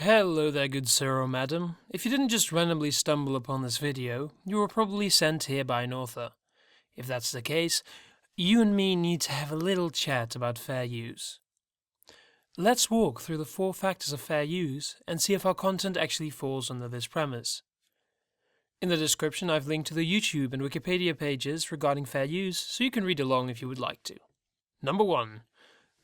Hello there, good sir or madam. If you didn't just randomly stumble upon this video, you were probably sent here by an author. If that's the case, you and me need to have a little chat about fair use. Let's walk through the 4 factors of fair use and see if our content actually falls under this premise. In the description I've linked to the YouTube and Wikipedia pages regarding fair use, so you can read along if you would like to. Number 1.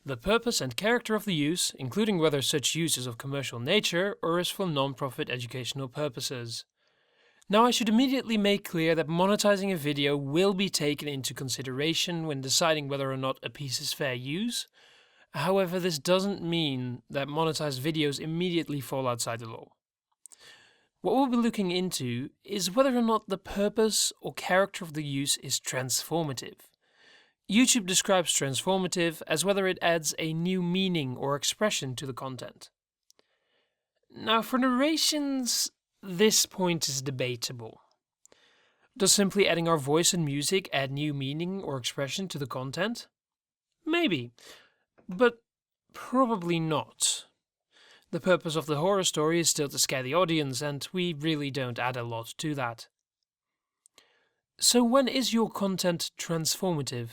The purpose and character of the use, including whether such use is of commercial nature or is for non-profit educational purposes. Now I should immediately make clear that monetizing a video will be taken into consideration when deciding whether or not a piece is fair use. However, this doesn't mean that monetized videos immediately fall outside the law. What we'll be looking into is whether or not the purpose or character of the use is transformative. YouTube describes transformative as whether it adds a new meaning or expression to the content. Now, for narrations, this point is debatable. Does simply adding our voice and music add new meaning or expression to the content? Maybe, but probably not. The purpose of the horror story is still to scare the audience, and we really don't add a lot to that. So when is your content transformative?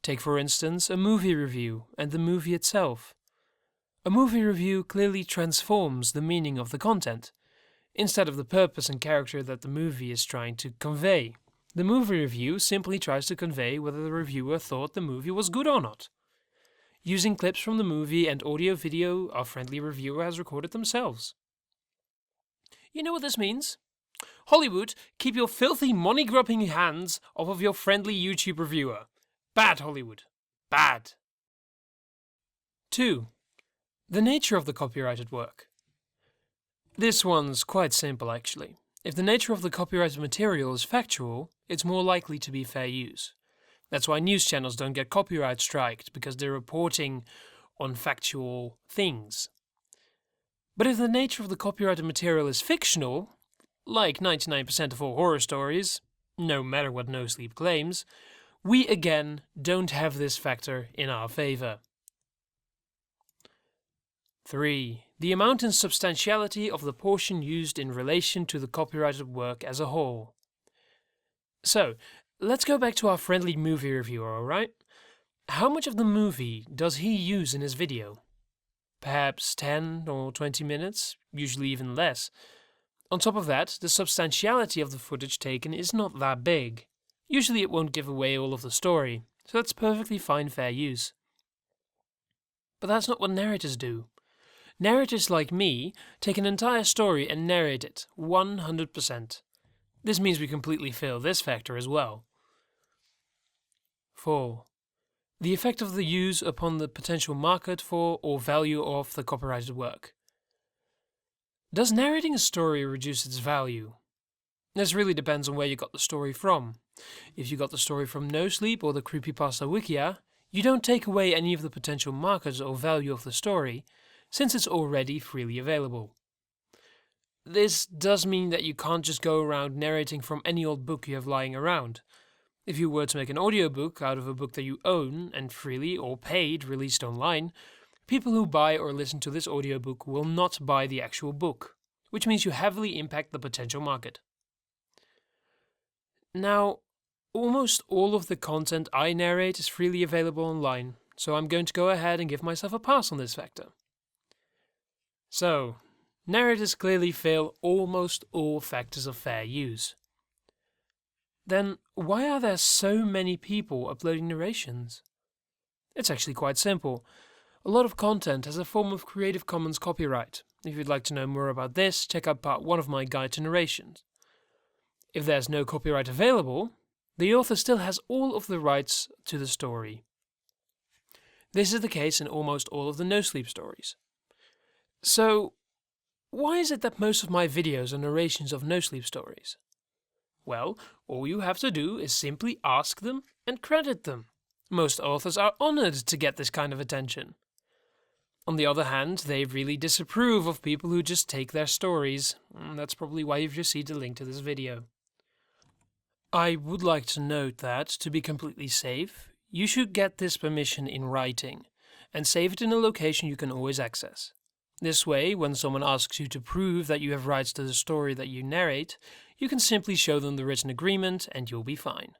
Take for instance a movie review and the movie itself. A movie review clearly transforms the meaning of the content, instead of the purpose and character that the movie is trying to convey. The movie review simply tries to convey whether the reviewer thought the movie was good or not. Using clips from the movie and audio-video our friendly reviewer has recorded themselves. You know what this means? Hollywood, keep your filthy money-grubbing hands off of your friendly YouTube reviewer. Bad, Hollywood. Bad. 2. The nature of the copyrighted work. This one's quite simple, actually. If the nature of the copyrighted material is factual, it's more likely to be fair use. That's why news channels don't get copyright striked, because they're reporting on factual things. But if the nature of the copyrighted material is fictional, like 99% of all horror stories, no matter what Nosleep claims, we again don't have this factor in our favor. 3. The amount and substantiality of the portion used in relation to the copyrighted work as a whole. So, let's go back to our friendly movie reviewer, alright? How much of the movie does he use in his video? Perhaps 10 or 20 minutes, usually even less. On top of that, the substantiality of the footage taken is not that big. Usually it won't give away all of the story, so that's perfectly fine fair use. But that's not what narrators do. Narrators like me take an entire story and narrate it 100%. This means we completely fail this factor as well. 4. The effect of the use upon the potential market for or value of the copyrighted work. Does narrating a story reduce its value? This really depends on where you got the story from. If you got the story from Nosleep or the creepypasta wikia, you don't take away any of the potential market or value of the story, since it's already freely available. This does mean that you can't just go around narrating from any old book you have lying around. If you were to make an audiobook out of a book that you own and freely or paid released online, people who buy or listen to this audiobook will not buy the actual book, which means you heavily impact the potential market. Now, almost all of the content I narrate is freely available online, so I'm going to go ahead and give myself a pass on this factor. So, narrators clearly fail almost all factors of fair use. Then, why are there so many people uploading narrations? It's actually quite simple. A lot of content has a form of Creative Commons copyright. If you'd like to know more about this, check out part 1 of my guide to narrations. If there's no copyright available, the author still has all of the rights to the story. This is the case in almost all of the Nosleep stories. So, why is it that most of my videos are narrations of Nosleep stories? Well, all you have to do is simply ask them and credit them. Most authors are honored to get this kind of attention. On the other hand, they really disapprove of people who just take their stories. That's probably why you've received a link to this video. I would like to note that, to be completely safe, you should get this permission in writing, and save it in a location you can always access. This way, when someone asks you to prove that you have rights to the story that you narrate, you can simply show them the written agreement and you'll be fine.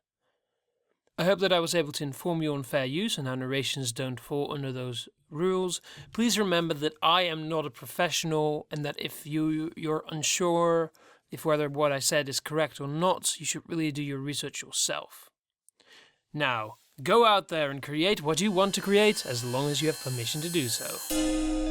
I hope that I was able to inform you on fair use and how narrations don't fall under those rules. Please remember that I am not a professional, and that if you're unsure if whether what I said is correct or not, you should really do your research yourself. Now, go out there and create what you want to create as long as you have permission to do so.